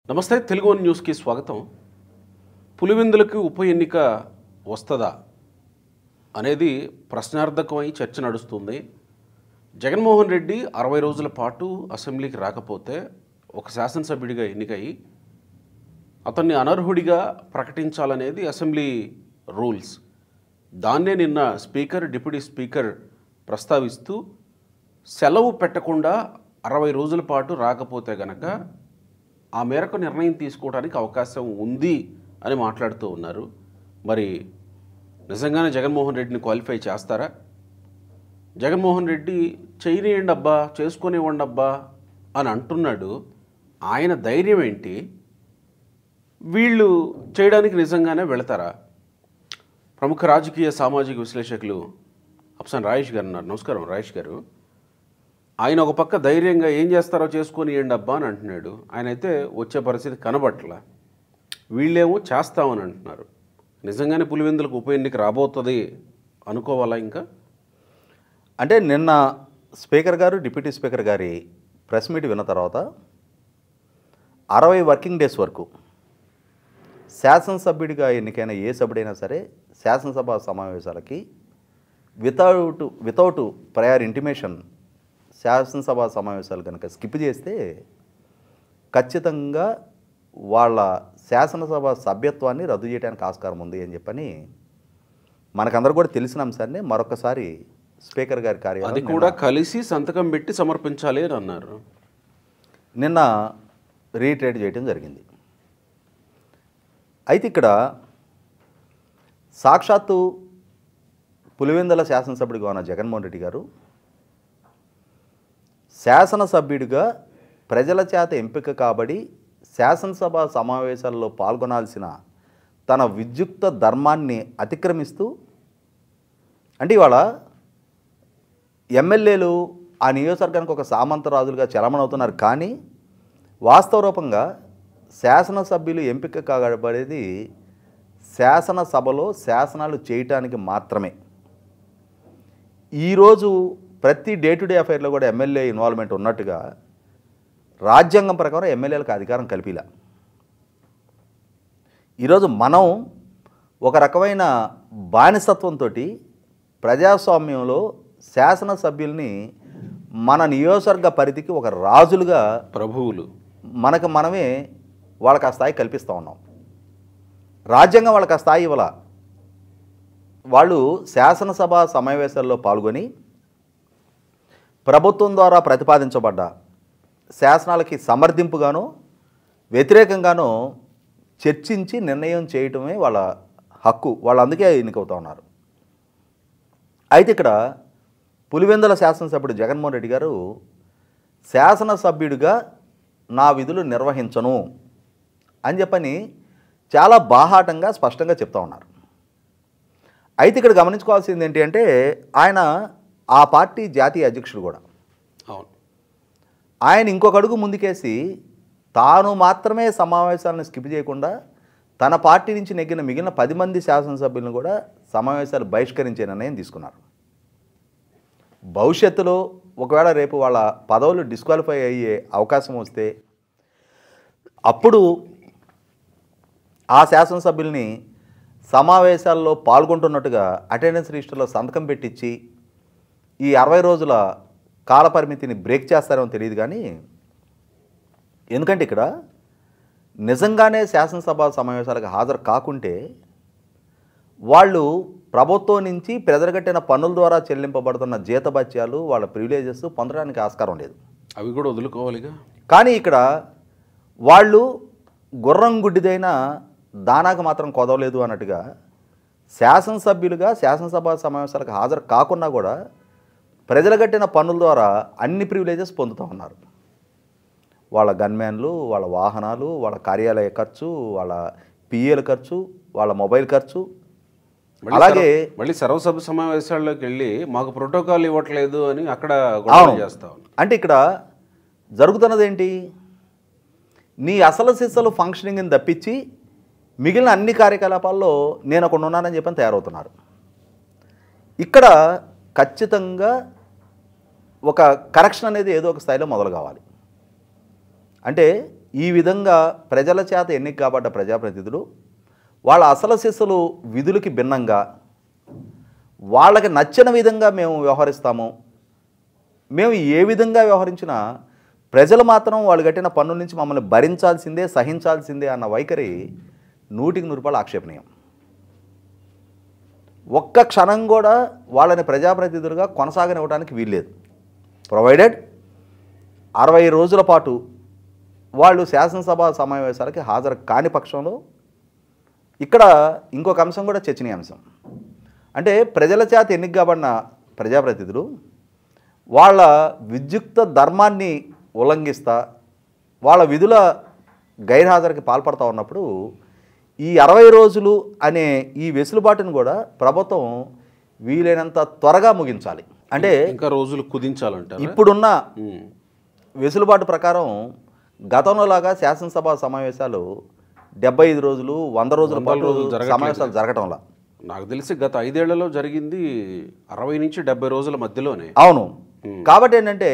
నమస్తే తెలుగు వన్ న్యూస్కి స్వాగతం. పులివెందులకు ఉప ఎన్నిక వస్తుందా అనేది ప్రశ్నార్థకమై చర్చ నడుస్తుంది. జగన్మోహన్ రెడ్డి 60 రోజుల పాటు అసెంబ్లీకి రాకపోతే ఒక శాసనసభ్యుడిగా ఎన్నికయి అతన్ని అనర్హుడిగా ప్రకటించాలనేది అసెంబ్లీ రూల్స్. దాన్నే నిన్న స్పీకర్, డిప్యూటీ స్పీకర్ ప్రస్తావిస్తూ సెలవు పెట్టకుండా 60 రోజుల పాటు రాకపోతే గనక ఆ మేరకు నిర్ణయం తీసుకోవడానికి అవకాశం ఉంది అని మాట్లాడుతూ ఉన్నారు. మరి నిజంగానే జగన్మోహన్ రెడ్డిని క్వాలిఫై చేస్తారా? జగన్మోహన్ రెడ్డి చేయనివ్వండి అబ్బా, చేసుకునివ్వండి అబ్బా అని అంటున్నాడు. ఆయన ధైర్యం ఏంటి? వీళ్ళు చేయడానికి నిజంగానే వెళతారా? ప్రముఖ రాజకీయ సామాజిక విశ్లేషకులు అప్సన్ రాయేష్ గారు ఉన్నారు. నమస్కారం రాయేష్ గారు. ఆయన ఒక పక్క ధైర్యంగా ఏం చేస్తారో చేసుకొని ఇవ్వండి అబ్బా అని అంటున్నాడు. ఆయన అయితే వచ్చే పరిస్థితి కనబట్ల. వీళ్ళేమో చేస్తామని అంటున్నారు. నిజంగానే పులివెందులకు ఉప ఎన్నిక రాబోతుంది అనుకోవాలా? ఇంకా అంటే నిన్న స్పీకర్ గారు, డిప్యూటీ స్పీకర్ గారి ప్రెస్ మీట్ విన్న తర్వాత 60 వర్కింగ్ డేస్ వరకు శాసనసభ్యుడిగా ఎన్నికైన ఏ సభ్యుడైనా సరే శాసనసభ సమావేశాలకి వితౌట్ ప్రయర్ ఇంటిమేషన్ శాసనసభ సమావేశాలు కనుక స్కిప్ చేస్తే ఖచ్చితంగా వాళ్ళ శాసనసభ సభ్యత్వాన్ని రద్దు చేయడానికి ఆస్కారం ఉంది అని చెప్పని మనకందరూ కూడా తెలిసిన అంశాన్ని మరొకసారి స్పీకర్ గారి కార్యాలయం అది కూడా కలిసి సంతకం పెట్టి సమర్పించాలి అని అన్నారు. నిన్న రీట్రేట్ చేయడం జరిగింది. అయితే ఇక్కడ సాక్షాత్తు పులివెందుల శాసనసభ్యుడిగా ఉన్న జగన్మోహన్ రెడ్డి గారు శాసనసభ్యుడిగా ప్రజల చేత ఎంపిక కాబడి శాసనసభ సమావేశాల్లో పాల్గొనాల్సిన తన విద్యుక్త ధర్మాన్ని అతిక్రమిస్తూ, అంటే ఇవాళ ఎమ్మెల్యేలు ఆ నియోజకవర్గానికి ఒక సామంతరాజులుగా చలమనవుతున్నారు. కానీ వాస్తవ రూపంగా శాసనసభ్యులు ఎంపిక కాబడేది శాసనసభలో శాసనాలు చేయటానికి మాత్రమే. ఈరోజు ప్రతి డే టు డే అఫైర్లో కూడా ఎమ్మెల్యే ఇన్వాల్వ్మెంట్ ఉన్నట్టుగా రాజ్యాంగం ప్రకారం ఎమ్మెల్యేలకు అధికారం కల్పిలా. ఈరోజు మనం ఒక రకమైన బానిసత్వంతో ప్రజాస్వామ్యంలో శాసనసభ్యుల్ని మన నియోజకవర్గ పరిధికి ఒక రాజులుగా, ప్రభువులు మనమే వాళ్ళకి ఆ స్థాయి కల్పిస్తూ ఉన్నాం. రాజ్యాంగం వాళ్ళకి ఆ స్థాయి ఇవ్వాల. వాళ్ళు శాసనసభ సమావేశాల్లో పాల్గొని ప్రభుత్వం ద్వారా ప్రతిపాదించబడ్డ శాసనాలకి సమర్థింపుగానో వ్యతిరేకంగానో చర్చించి నిర్ణయం చేయటమే వాళ్ళ హక్కు. వాళ్ళు అందుకే ఎన్నికవుతూ ఉన్నారు. అయితే ఇక్కడ పులివెందుల శాసనసభ్యుడు జగన్మోహన్ రెడ్డి గారు శాసనసభ్యుడిగా నా విధులు నిర్వహించను అని చెప్పని చాలా బాహాటంగా స్పష్టంగా చెప్తా ఉన్నారు. అయితే ఇక్కడ గమనించుకోవాల్సింది ఏంటి అంటే, ఆయన ఆ పార్టీ జాతీయ అధ్యక్షుడు కూడా. అవును. ఆయన ఇంకొక అడుగు ముందుకేసి తాను మాత్రమే సమావేశాలను స్కిప్ చేయకుండా తన పార్టీ నుంచి నెగ్గిన మిగిలిన 10 మంది శాసనసభ్యులను కూడా సమావేశాలు బహిష్కరించే నిర్ణయం తీసుకున్నారు. భవిష్యత్తులో ఒకవేళ రేపు వాళ్ళ పదవులు డిస్క్వాలిఫై అయ్యే అవకాశం వస్తే అప్పుడు ఆ శాసనసభ్యుల్ని సమావేశాల్లో పాల్గొంటున్నట్టుగా అటెండెన్స్ రిజిస్టర్లో సంతకం పెట్టించి ఈ 60 రోజుల కాలపరిమితిని బ్రేక్ చేస్తారేమో తెలియదు. కానీ ఎందుకంటే ఇక్కడ నిజంగానే శాసనసభ సమావేశాలకు హాజరు కాకుంటే వాళ్ళు ప్రభుత్వం నుంచి ప్రజలగట్టిన పన్నుల ద్వారా చెల్లింపబడుతున్న జీతభత్యాలు, వాళ్ళ ప్రివిలేజెస్ పొందడానికి ఆస్కారం లేదు. అవి కూడా వదులుకోవాలిగా. కానీ ఇక్కడ వాళ్ళు గుర్రం గుడ్డిదైన దానాకు మాత్రం కొదవలేదు అన్నట్టుగా శాసనసభ్యులుగా శాసనసభ సమావేశాలకు హాజరు కాకున్నా కూడా ప్రజలు కట్టిన పన్నుల ద్వారా అన్ని ప్రివిలేజెస్ పొందుతూ ఉన్నారు. వాళ్ళ గన్మ్యాన్లు, వాళ్ళ వాహనాలు, వాళ్ళ కార్యాలయ ఖర్చు, వాళ్ళ పిఏల ఖర్చు, వాళ్ళ మొబైల్ ఖర్చు. అలాగే మళ్ళీ సర్వసభ సమావేశాల్లోకి వెళ్ళి మాకు ప్రోటోకాల్ ఇవ్వట్లేదు అని అక్కడ గొడవ చేస్తాం. అంటే ఇక్కడ జరుగుతున్నది ఏంటి? నీ అసలు సిస్సలు ఫంక్షనింగ్ని తప్పించి మిగిలిన అన్ని కార్యకలాపాల్లో నేను ఒకడు ఉన్నానని చెప్పని తయారవుతున్నారు. ఇక్కడ ఖచ్చితంగా ఒక కరెక్షన్ అనేది ఏదో ఒక స్థాయిలో మొదలు కావాలి. అంటే ఈ విధంగా ప్రజల చేత ఎన్నిక కాబడ్డ ప్రజాప్రతినిధులు వాళ్ళ అసలు సిస్సులు విధులకి భిన్నంగా వాళ్ళకి నచ్చిన విధంగా మేము వ్యవహరిస్తాము, మేము ఏ విధంగా వ్యవహరించినా ప్రజలు మాత్రం వాళ్ళు కట్టిన పన్నుల నుంచి మమ్మల్ని భరించాల్సిందే, సహించాల్సిందే అన్న వైఖరి 100% ఆక్షేపణీయం. ఒక్క క్షణం కూడా వాళ్ళని ప్రజాప్రతినిధులుగా కొనసాగనివ్వడానికి వీల్లేదు. ప్రొవైడెడ్ 60 రోజుల పాటు వాళ్ళు శాసనసభ సమావేశాలకి హాజరు కాని పక్షంలో ఇక్కడ ఇంకొక అంశం కూడా చర్చనీయాంశం. అంటే ప్రజల చేత ఎన్నిక కాబడిన ప్రజాప్రతినిధులు వాళ్ళ విద్యుక్త ధర్మాన్ని ఉల్లంఘిస్తా వాళ్ళ విధుల గైర్హాజరుకి పాల్పడతా ఉన్నప్పుడు ఈ 60 రోజులు అనే ఈ వెసులుబాటును కూడా ప్రభుత్వం వీలైనంత త్వరగా ముగించాలి. అంటే ఇంకా రోజులు కుదించాలంటారు. ఇప్పుడున్న వెసులుబాటు ప్రకారం గతంలో లాగా శాసనసభ సమావేశాలు 75 రోజులు 100 రోజుల పాటు సమావేశాలు జరగటంలా. నాకు తెలిసి గత 5 ఏళ్లలో జరిగింది 60 నుంచి 70 రోజుల మధ్యలోనే. అవును. కాబట్టి ఏంటంటే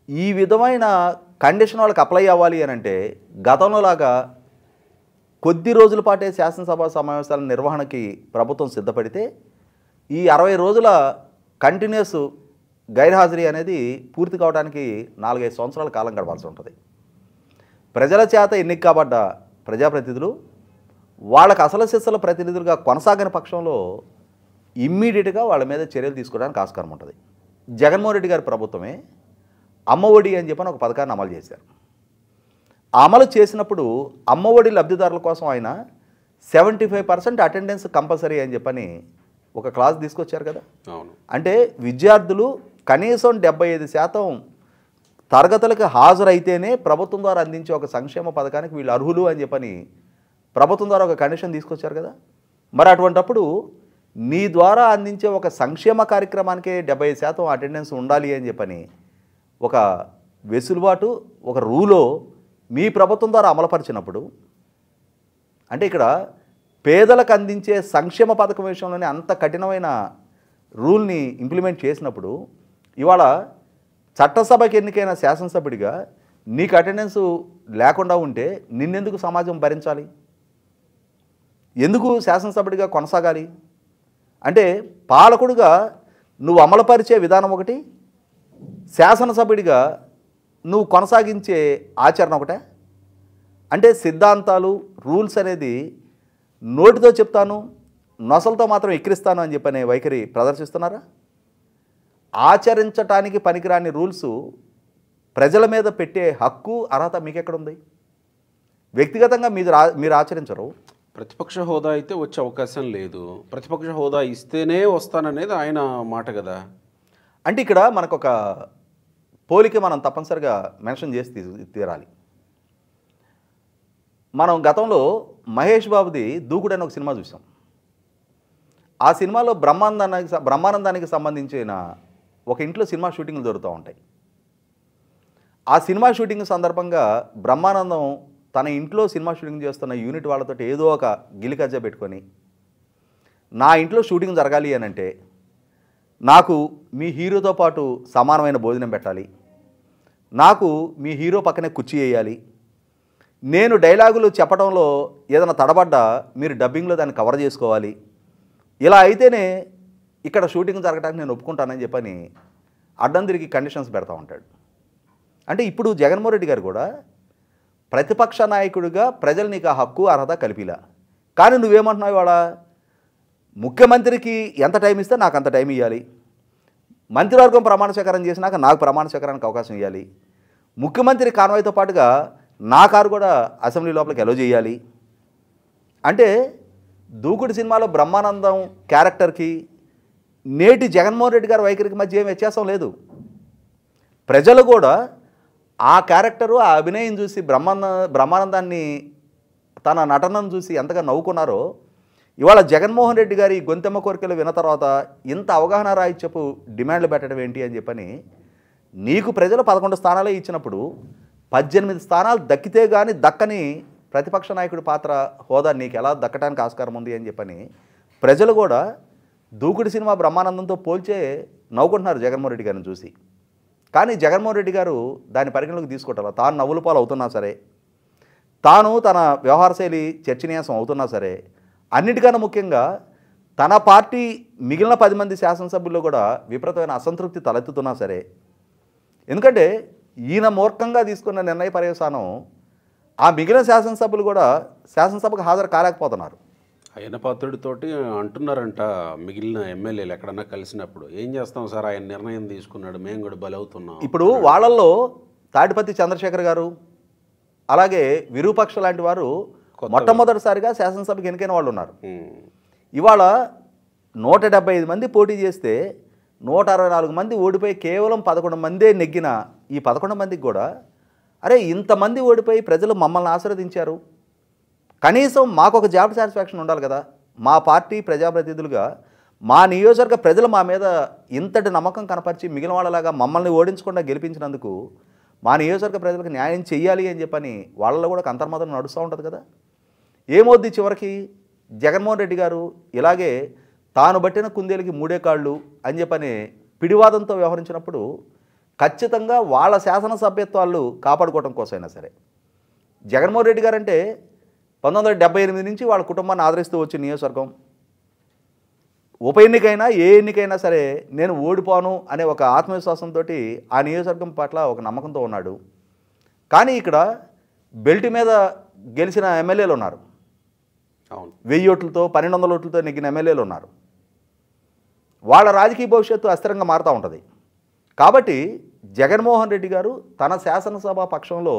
ఈ విధమైన కండిషన్ వాళ్ళకి అప్లై అవ్వాలి అని అంటే గతంలో లాగా కొద్ది రోజుల పాటే శాసనసభ సమావేశాల నిర్వహణకి ప్రభుత్వం సిద్ధపడితే ఈ 60 రోజుల కంటిన్యూస్ గైర్హాజరీ అనేది పూర్తి కావడానికి 4-5 సంవత్సరాల కాలం గడపాల్సి ఉంటుంది. ప్రజల చేత ఎన్నిక కాబడ్డ ప్రజాప్రతినిధులు వాళ్ళకి అసలు సిస్సుల ప్రతినిధులుగా కొనసాగని పక్షంలో ఇమ్మీడియట్గా వాళ్ళ మీద చర్యలు తీసుకోవడానికి ఆస్కారం ఉంటుంది. జగన్మోహన్ రెడ్డి గారి ప్రభుత్వమే అమ్మఒడి అని చెప్పని ఒక పథకాన్ని అమలు చేశారు. అమలు చేసినప్పుడు అమ్మఒడి లబ్ధిదారుల కోసం ఆయన 75% అటెండెన్స్ కంపల్సరీ అని చెప్పని ఒక క్లాస్ తీసుకొచ్చారు కదా. అంటే విద్యార్థులు కనీసం 75% తరగతులకు హాజరైతేనే ప్రభుత్వం ద్వారా అందించే ఒక సంక్షేమ పథకానికి వీళ్ళు అర్హులు అని చెప్పని ప్రభుత్వం ద్వారా ఒక కండిషన్ తీసుకొచ్చారు కదా. మరి అటువంటప్పుడు నీ ద్వారా అందించే ఒక సంక్షేమ కార్యక్రమానికే 70% అటెండెన్స్ ఉండాలి అని చెప్పని ఒక వెసులుబాటు ఒక రూలో మీ ప్రభుత్వం ద్వారా అమలుపరిచినప్పుడు అంటే ఇక్కడ పేదలకు అందించే సంక్షేమ పథకం విషయంలోనే అంత కఠినమైన రూల్ని ఇంప్లిమెంట్ చేసినప్పుడు ఇవాళ చట్టసభకి ఎన్నికైన శాసనసభ్యుడిగా నీకు అటెండెన్స్ లేకుండా ఉంటే నిన్నెందుకు సమాజం భరించాలి? ఎందుకు శాసనసభ్యుడిగా కొనసాగాలి? అంటే పాలకుడుగా నువ్వు అమలుపరిచే విధానం ఒకటి, శాసనసభ్యుడిగా నువ్వు కొనసాగించే ఆచరణ ఒకటే. అంటే సిద్ధాంతాలు రూల్స్ అనేది నోటితో చెప్తాను నొసలతో మాత్రం ఎక్కిరిస్తాను అని చెప్పనే వైఖరి ప్రదర్శిస్తున్నారా? ఆచరించటానికి పనికిరాని రూల్స్ ప్రజల మీద పెట్టే హక్కు అర్హత మీకెక్కడుంది? వ్యక్తిగతంగా మీరు ఆచరించరు. ప్రతిపక్ష హోదా అయితే వచ్చే అవకాశం లేదు, ప్రతిపక్ష హోదా ఇస్తేనే వస్తాననేది ఆయన మాట కదా. అంటే ఇక్కడ మనకు ఒక పోలిక మనం తప్పనిసరిగా మెన్షన్ చేసి తీరాలి. మనం గతంలో మహేష్ బాబుది దూకుడు అని ఒక సినిమా చూసాం. ఆ సినిమాలో బ్రహ్మానందానికి సంబంధించిన ఒక ఇంట్లో సినిమా షూటింగ్లు జరుగుతూ ఉంటాయి. ఆ సినిమా షూటింగ్ సందర్భంగా బ్రహ్మానందం తన ఇంట్లో సినిమా షూటింగ్ చేస్తున్న యూనిట్ వాళ్ళతో ఏదో ఒక గిలికజ్జా పెట్టుకొని నా ఇంట్లో షూటింగ్ జరగాలి అని అంటే నాకు మీ హీరోతో పాటు సమానమైన భోజనం పెట్టాలి, నాకు మీ హీరో పక్కనే కుర్చీ వేయాలి, నేను డైలాగులు చెప్పడంలో ఏదైనా తడబడ్డా మీరు డబ్బింగ్లో దాన్ని కవర్ చేసుకోవాలి, ఇలా అయితేనే ఇక్కడ షూటింగ్ జరగడానికి నేను ఒప్పుకుంటానని చెప్పని అడ్డం తిరిగి కండిషన్స్ పెడతా ఉంటాడు. అంటే ఇప్పుడు జగన్మోహన్ రెడ్డి గారు కూడా ప్రతిపక్ష నాయకుడిగా ప్రజలు నీకు ఆ హక్కు అర్హత కల్పిలా. కానీ నువ్వేమంటున్నావు ఇవాళ ముఖ్యమంత్రికి ఎంత టైం ఇస్తే నాకు అంత టైం ఇవ్వాలి, మంత్రివర్గం ప్రమాణ స్వీకారం చేసినాక నాకు ప్రమాణ స్వీకారానికి అవకాశం ఇవ్వాలి, ముఖ్యమంత్రి కాన్వాయ్తో పాటుగా నా కారు కూడా అసెంబ్లీ లోపలికి ఎలో చేయాలి. అంటే దూకుడు సినిమాలో బ్రహ్మానందం క్యారెక్టర్కి నేటి జగన్మోహన్ రెడ్డి గారి వైఖరికి మధ్య ఏం వ్యత్యాసం లేదు. ప్రజలు కూడా ఆ క్యారెక్టరు ఆ అభినయం చూసి బ్రహ్మానందాన్ని తన నటనను చూసి ఎంతగా నవ్వుకున్నారో ఇవాళ జగన్మోహన్ రెడ్డి గారి గొంతెమ్మ కోరికలు విన్న తర్వాత ఇంత అవగాహన రాయిచ్చపు డిమాండ్లు పెట్టడం ఏంటి అని చెప్పని నీకు ప్రజలు 11 స్థానాలే ఇచ్చినప్పుడు 18 స్థానాలు దక్కితే కానీ దక్కని ప్రతిపక్ష నాయకుడి పాత్ర హోదా నీకు ఎలా దక్కడానికి ఆస్కారం ఉంది అని చెప్పని ప్రజలు కూడా దూకుడు సినిమా బ్రహ్మానందంతో పోల్చే నవ్వుకుంటున్నారు జగన్మోహన్ రెడ్డి గారిని చూసి. కానీ జగన్మోహన్ రెడ్డి గారు దాని పరిగణలోకి తీసుకోవట్లేదు. తాను నవ్వుల పాలు అవుతున్నా సరే తాను తన వ్యవహార శైలి చర్చనీయాంశం అవుతున్నా సరే, అన్నిటికన్నా ముఖ్యంగా తన పార్టీ మిగిలిన 10 మంది శాసనసభ్యుల్లో కూడా విపరీతమైన అసంతృప్తి తలెత్తుతున్నా సరే, ఎందుకంటే ఈయన మూర్ఖంగా తీసుకున్న నిర్ణయ పర్యవసానం ఆ మిగిలిన శాసనసభ్యులు కూడా శాసనసభకు హాజరు కాలేకపోతున్నారు. ఆయన పాత్రుడితోటి అంటున్నారంట మిగిలిన ఎమ్మెల్యేలు ఎక్కడన్నా కలిసినప్పుడు, ఏం చేస్తాం సార్ ఆయన నిర్ణయం తీసుకున్నాడు, మేము కూడా బలవుతున్నాం. ఇప్పుడు వాళ్ళల్లో తాడిపత్రి చంద్రశేఖర్ గారు, అలాగే విరూపాక్ష లాంటి వారు మొట్టమొదటిసారిగా శాసనసభకు ఎన్నికైన వాళ్ళు ఉన్నారు. ఇవాళ 175 మంది పోటీ చేస్తే 164 మంది ఓడిపోయి కేవలం 11 మందే నెగ్గిన ఈ 11 మందికి కూడా అరే ఇంతమంది ఓడిపోయి ప్రజలు మమ్మల్ని ఆశీర్వదించారు, కనీసం మాకు ఒక జాబ్ సాటిస్ఫాక్షన్ ఉండాలి కదా, మా పార్టీ ప్రజాప్రతినిధులుగా మా నియోజకవర్గ ప్రజలు మా మీద ఇంతటి నమ్మకం కనపరిచి మిగిలిన వాళ్ళలాగా మమ్మల్ని ఓడించకుండా గెలిపించినందుకు మా నియోజకవర్గ ప్రజలకు న్యాయం చెయ్యాలి అని చెప్పని వాళ్ళలో కూడా అంతర్మతం నడుస్తూ ఉంటుంది కదా. ఏమవుద్ది చివరికి జగన్మోహన్ రెడ్డి గారు ఇలాగే తాను బట్టిన కుందేలకి 3 కాళ్ళు అని చెప్పని పిడివాదంతో వ్యవహరించినప్పుడు ఖచ్చితంగా వాళ్ళ శాసనసభ్యత్వాలు కాపాడుకోవడం కోసమైనా సరే, జగన్మోహన్ రెడ్డి గారు అంటే 1978 నుంచి వాళ్ళ కుటుంబాన్ని ఆదరిస్తూ వచ్చిన నియోజకవర్గం, ఉప ఎన్నికైనా ఏ ఎన్నికైనా సరే నేను ఓడిపోను అనే ఒక ఆత్మవిశ్వాసంతో ఆ నియోజకవర్గం పట్ల ఒక నమ్మకంతో ఉన్నాడు. కానీ ఇక్కడ బెల్ట్ మీద గెలిచిన ఎమ్మెల్యేలు ఉన్నారు, 1000 ఓట్లతో 1200 ఓట్లతో నెగ్గిన ఎమ్మెల్యేలు ఉన్నారు. వాళ్ళ రాజకీయ భవిష్యత్తు అస్థిరంగా మారుతూ ఉంటుంది. కాబట్టి జగన్మోహన్ రెడ్డి గారు తన శాసనసభ పక్షంలో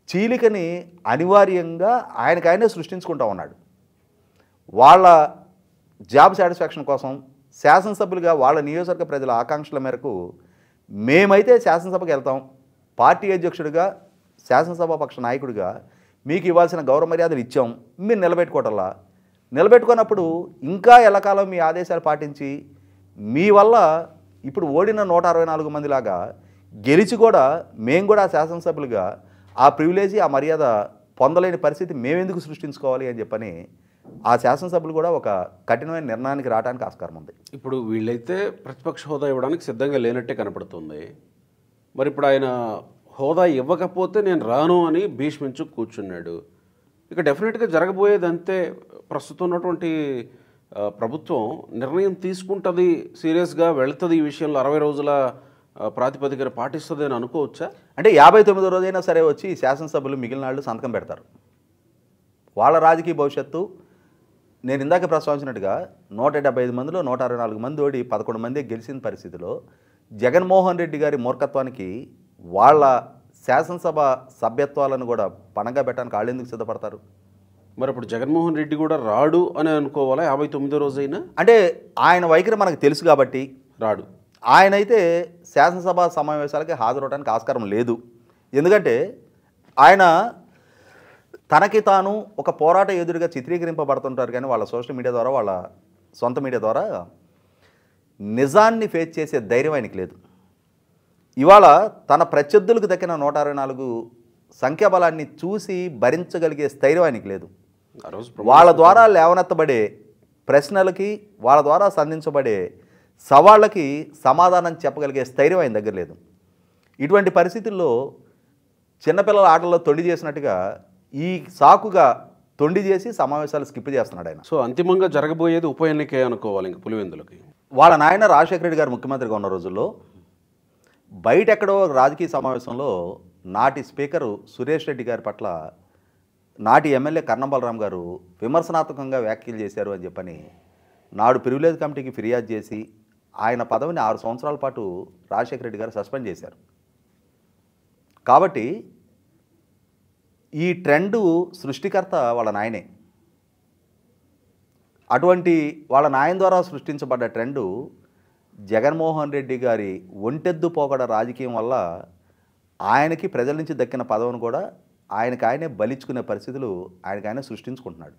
చీలికని అనివార్యంగా ఆయనకైనా సృష్టించుకుంటూ ఉన్నాడు. వాళ్ళ జాబ్ సాటిస్ఫాక్షన్ కోసం శాసనసభ్యులుగా వాళ్ళ నియోజకవర్గ ప్రజల ఆకాంక్షల మేరకు మేమైతే శాసనసభకు వెళ్తాం, పార్టీ అధ్యక్షుడిగా శాసనసభ పక్ష నాయకుడిగా మీకు ఇవ్వాల్సిన గౌరవ మర్యాదలు ఇచ్చాం, మీరు నిలబెట్టుకోవటంలా, నిలబెట్టుకున్నప్పుడు ఇంకా ఎల్లకాలం మీ ఆదేశాలు పాటించి మీ వల్ల ఇప్పుడు ఓడిన 164 మందిలాగా గెలిచి కూడా మేము కూడా శాసనసభ్యులుగా ఆ ప్రివిలేజీ ఆ మర్యాద పొందలేని పరిస్థితి మేమెందుకు సృష్టించుకోవాలి అని చెప్పని ఆ శాసనసభ్యులు కూడా ఒక కఠినమైన నిర్ణయానికి రావడానికి ఆస్కారం ఉంది. ఇప్పుడు వీళ్ళైతే ప్రతిపక్ష హోదా ఇవ్వడానికి సిద్ధంగా లేనట్టే కనపడుతుంది. మరి ఇప్పుడు ఆయన హోదా ఇవ్వకపోతే నేను రాను అని భీష్మించు కూర్చున్నాడు. ఇక డెఫినెట్గా జరగబోయేది అంతే. ప్రస్తుతం ఉన్నటువంటి ప్రభుత్వం నిర్ణయం తీసుకుంటుంది, సీరియస్గా వెళుతుంది, ఈ విషయంలో 60 రోజుల ప్రాతిపదికన పాటిస్తుంది అని అనుకోవచ్చా? అంటే 59వ రోజైనా సరే వచ్చి శాసనసభ్యులు మిగిలిన వాళ్ళు సంతకం పెడతారు. వాళ్ళ రాజకీయ భవిష్యత్తు నేను ఇందాక ప్రస్తావించినట్టుగా 175 మందిలో 164 మంది ఓడి 11 మంది గెలిచిన పరిస్థితిలో జగన్మోహన్ రెడ్డి గారి మూర్ఖత్వానికి వాళ్ళ శాసనసభ సభ్యత్వాలను కూడా పణంగా పెట్టడానికి వాళ్ళు ఎందుకు సిద్ధపడతారు? మరి ఇప్పుడు జగన్మోహన్ రెడ్డి కూడా రాడు అని అనుకోవాలా 59వ రోజైనా? అంటే ఆయన వైఖరి మనకు తెలుసు కాబట్టి రాడు. ఆయనైతే శాసనసభ సమావేశాలకి హాజరవడానికి ఆస్కారం లేదు. ఎందుకంటే ఆయన తనకి తాను ఒక పోరాట ఎదురుగా చిత్రీకరింపబడుతుంటారు, కానీ వాళ్ళ సోషల్ మీడియా ద్వారా వాళ్ళ సొంత మీడియా ద్వారా నిజాన్ని ఫేస్ చేసే ధైర్యం ఆయనకి లేదు. ఇవాళ తన ప్రత్యర్థులకు దక్కిన 164 సంఖ్యాబలాన్ని చూసి భరించగలిగే స్థైర్యం ఆయనకి లేదు. వాళ్ళ ద్వారా లేవనెత్తబడే ప్రశ్నలకి, వాళ్ళ ద్వారా సంధించబడే సవాళ్ళకి సమాధానం చెప్పగలిగే స్థైర్యం ఆయన దగ్గర లేదు. ఇటువంటి పరిస్థితుల్లో చిన్నపిల్లల ఆటల్లో తొండి చేసినట్టుగా ఈ సాకుగా తొండి చేసి సమావేశాలు స్కిప్ చేస్తున్నాడు ఆయన. సో అంతిమంగా జరగబోయేది ఉప ఎన్నికే అనుకోవాలి ఇంక పులివెందులకి. వాళ్ళ నాయన రాజశేఖర రెడ్డి గారు ముఖ్యమంత్రిగా ఉన్న రోజుల్లో బయట ఎక్కడో రాజకీయ సమావేశంలో నాటి స్పీకరు సురేష్ రెడ్డి గారి పట్ల నాటి ఎమ్మెల్యే కర్ణం బలరాం గారు విమర్శనాత్మకంగా వ్యాఖ్యలు చేశారు అని చెప్పని నాడు ప్రివిలేజ్ కమిటీకి ఫిర్యాదు చేసి ఆయన పదవిని 6 సంవత్సరాల పాటు రాజశేఖర రెడ్డి గారు సస్పెండ్ చేశారు. కాబట్టి ఈ ట్రెండు సృష్టికర్త వాళ్ళ నాయనే. అటువంటి వాళ్ళ నాయన ద్వారా సృష్టించబడ్డ ట్రెండు జగన్మోహన్ రెడ్డి గారి ఒంటెద్దు పోకడ రాజకీయం వల్ల ఆయనకి ప్రజల నుంచి దక్కిన పదవిని కూడా ఆయనకు ఆయనే బలిచ్చుకునే పరిస్థితులు ఆయనకు ఆయనే సృష్టించుకుంటున్నాడు.